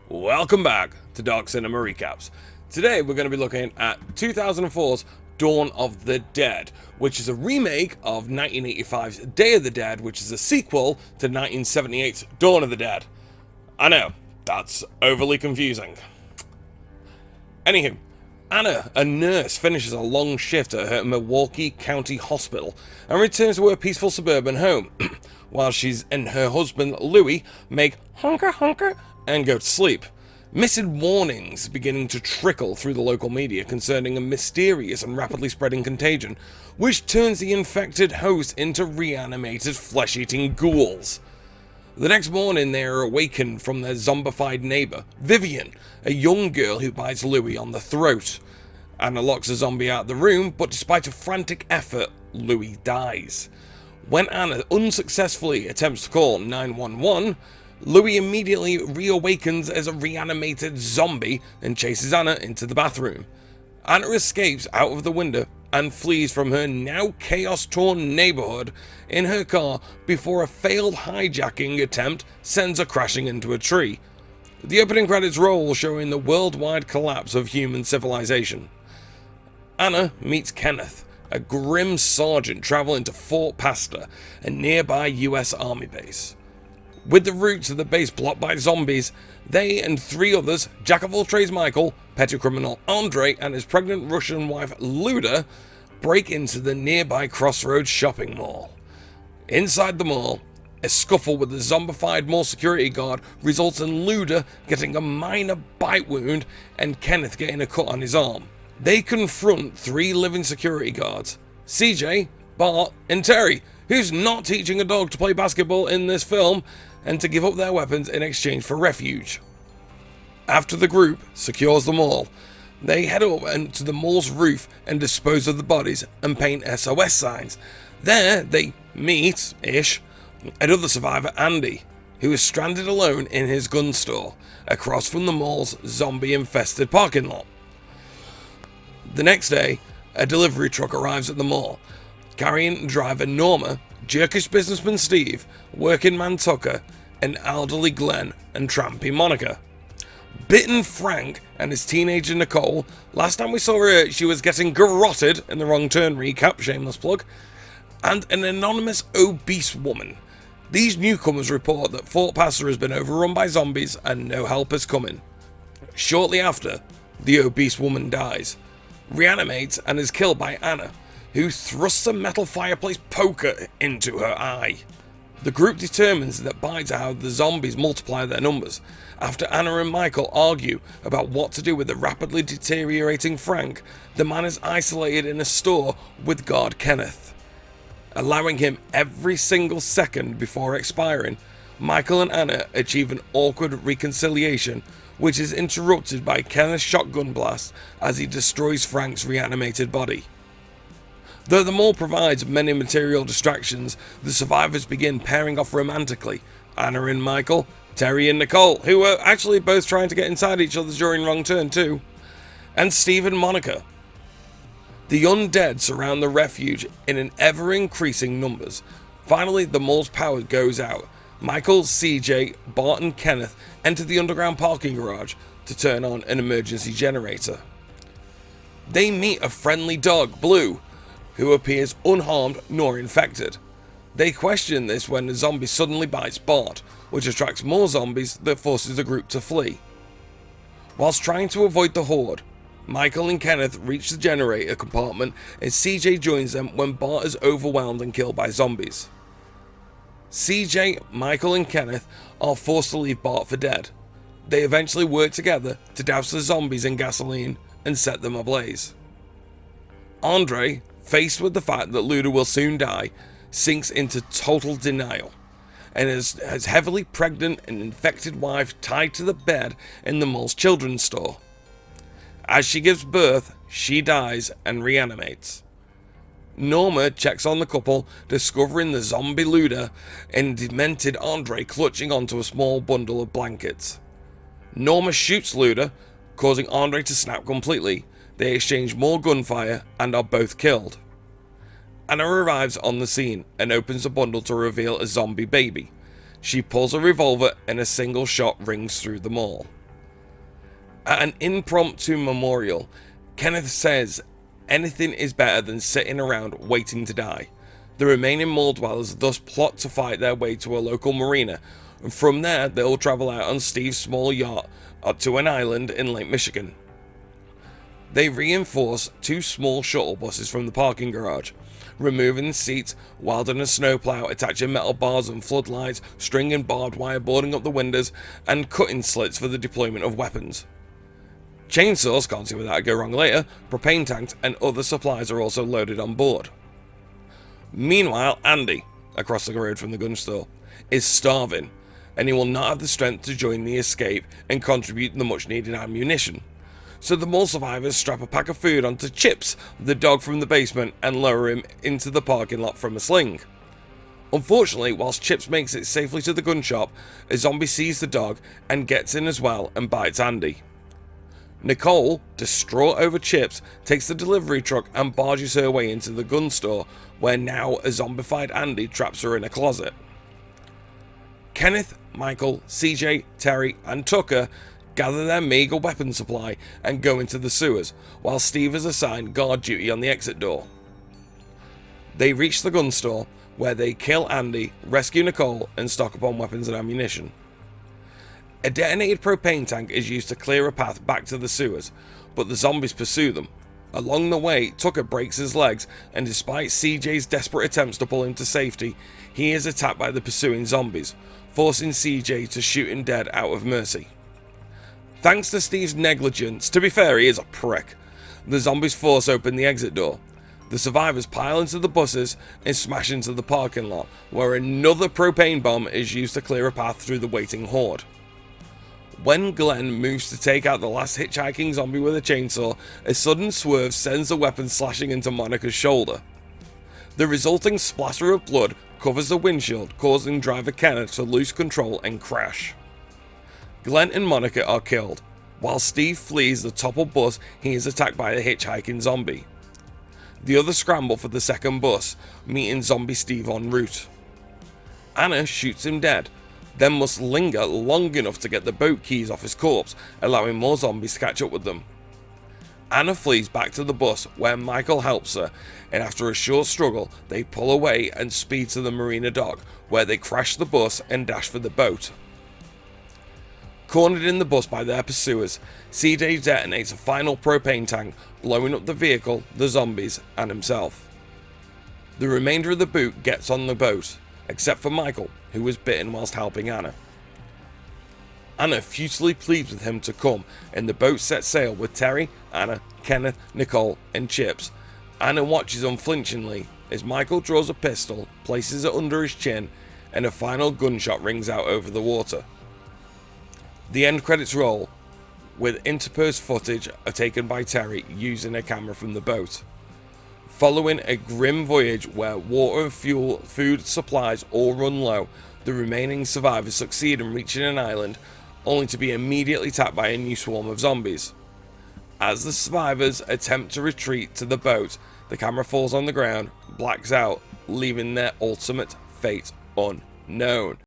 Welcome back to Dark Cinema Recaps. Today we're going to be looking at 2004's Dawn of the Dead, which is a remake of 1985's Day of the Dead, which is a sequel to 1978's Dawn of the Dead. I know, that's overly confusing. Anywho, Anna, a nurse, finishes a long shift at her Milwaukee County Hospital and returns to her peaceful suburban home, while she's and her husband Louis make hunker and go to sleep. Missed warnings beginning to trickle through the local media concerning a mysterious and rapidly spreading contagion, which turns the infected host into reanimated flesh-eating ghouls. The next morning, they are awakened from their zombified neighbor, Vivian, a young girl who bites Louis on the throat. Anna locks the zombie out of the room, but despite a frantic effort, Louis dies. When Anna unsuccessfully attempts to call 911, Louis immediately reawakens as a reanimated zombie and chases Anna into the bathroom. Anna escapes out of the window and flees from her now chaos-torn neighborhood in her car before a failed hijacking attempt sends her crashing into a tree. The opening credits roll showing the worldwide collapse of human civilization. Anna meets Kenneth, a grim sergeant traveling to Fort Pastor, a nearby US Army base. With the route to the base blocked by zombies, they and three others, jack of all trades Michael, petty criminal Andre, and his pregnant Russian wife Luda, break into the nearby Crossroads shopping mall. Inside the mall, a scuffle with the zombified mall security guard results in Luda getting a minor bite wound and Kenneth getting a cut on his arm. They confront three living security guards, CJ, Bart, and Terry, who's not teaching a dog to play basketball in this film, and to give up their weapons in exchange for refuge. After the group secures the mall, they head up to the mall's roof and dispose of the bodies and paint SOS signs. There they meet-ish another survivor, Andy, who is stranded alone in his gun store across from the mall's zombie-infested parking lot. The next day, a delivery truck arrives at the mall, carrying driver Norma, jerkish businessman Steve, working man Tucker, and elderly Glenn and trampy Monica. Bitten Frank and his teenager Nicole, last time we saw her she was getting garroted in the Wrong Turn recap, shameless plug, and an anonymous obese woman. These newcomers report that Fort Pastor has been overrun by zombies and no help is coming. Shortly after, the obese woman dies, reanimates and is killed by Anna, who thrusts a metal fireplace poker into her eye. The group determines that bites are how the zombies multiply their numbers, after Anna and Michael argue about what to do with the rapidly deteriorating Frank. The man is isolated in a store with guard Kenneth. Allowing him every single second before expiring, Michael and Anna achieve an awkward reconciliation, which is interrupted by Kenneth's shotgun blast as he destroys Frank's reanimated body. Though the mall provides many material distractions, the survivors begin pairing off romantically. Anna and Michael, Terry and Nicole, who were actually both trying to get inside each other during Wrong Turn too, and Steve and Monica. The undead surround the refuge in an ever-increasing numbers. Finally, the mall's power goes out. Michael, CJ, Bart and Kenneth enter the underground parking garage to turn on an emergency generator. They meet a friendly dog, Blue, who appears unharmed nor infected. They question this when a zombie suddenly bites Bart, which attracts more zombies that forces the group to flee. Whilst trying to avoid the horde, Michael and Kenneth reach the generator compartment and CJ joins them when Bart is overwhelmed and killed by zombies. CJ, Michael and Kenneth are forced to leave Bart for dead. They eventually work together to douse the zombies in gasoline and set them ablaze. Andre, faced with the fact that Luda will soon die, sinks into total denial, and has heavily pregnant and infected wife tied to the bed in the mall's children's store. As she gives birth, she dies and reanimates. Norma checks on the couple, discovering the zombie Luda and demented Andre clutching onto a small bundle of blankets. Norma shoots Luda, causing Andre to snap completely. They exchange more gunfire and are both killed. Anna arrives on the scene and opens the bundle to reveal a zombie baby. She pulls a revolver and a single shot rings through the mall. At an impromptu memorial, Kenneth says anything is better than sitting around waiting to die. The remaining mall dwellers thus plot to fight their way to a local marina, and from there they'll travel out on Steve's small yacht to an island in Lake Michigan. They reinforce 2 small shuttle buses from the parking garage, removing the seats, welding a snowplow, attaching metal bars and floodlights, string and barbed wire boarding up the windows, and cutting slits for the deployment of weapons. Chainsaws, can't see where that would go wrong later, propane tanks and other supplies are also loaded on board. Meanwhile, Andy, across the road from the gun store, is starving, and he will not have the strength to join the escape and contribute the much needed ammunition. So the mall survivors strap a pack of food onto Chips, the dog from the basement, and lower him into the parking lot from a sling. Unfortunately, whilst Chips makes it safely to the gun shop, a zombie sees the dog and gets in as well and bites Andy. Nicole, distraught over Chips, takes the delivery truck and barges her way into the gun store, where now a zombified Andy traps her in a closet. Kenneth, Michael, CJ, Terry, and Tucker gather their meager weapon supply and go into the sewers, while Steve is assigned guard duty on the exit door. They reach the gun store, where they kill Andy, rescue Nicole, and stock up on weapons and ammunition. A detonated propane tank is used to clear a path back to the sewers, but the zombies pursue them. Along the way, Tucker breaks his legs, and despite CJ's desperate attempts to pull him to safety, he is attacked by the pursuing zombies, forcing CJ to shoot him dead out of mercy. Thanks to Steve's negligence, to be fair, he is a prick, the zombies force open the exit door. The survivors pile into the buses and smash into the parking lot, where another propane bomb is used to clear a path through the waiting horde. When Glenn moves to take out the last hitchhiking zombie with a chainsaw, a sudden swerve sends the weapon slashing into Monica's shoulder. The resulting splatter of blood covers the windshield, causing driver Kenneth to lose control and crash. Glenn and Monica are killed. While Steve flees the toppled bus, he is attacked by a hitchhiking zombie. The others scramble for the second bus, meeting zombie Steve en route. Anna shoots him dead, then must linger long enough to get the boat keys off his corpse, allowing more zombies to catch up with them. Anna flees back to the bus, where Michael helps her, and after a short struggle, they pull away and speed to the marina dock, where they crash the bus and dash for the boat. Cornered in the bus by their pursuers, CJ detonates a final propane tank, blowing up the vehicle, the zombies, and himself. The remainder of the boot gets on the boat, except for Michael, who was bitten whilst helping Anna. Anna futilely pleads with him to come, and the boat sets sail with Terry, Anna, Kenneth, Nicole, and Chips. Anna watches unflinchingly as Michael draws a pistol, places it under his chin, and a final gunshot rings out over the water. The end credits roll, with interspersed footage taken by Terry using a camera from the boat. Following a grim voyage where water and fuel, food supplies all run low, the remaining survivors succeed in reaching an island, only to be immediately attacked by a new swarm of zombies. As the survivors attempt to retreat to the boat, the camera falls on the ground, blacks out, leaving their ultimate fate unknown.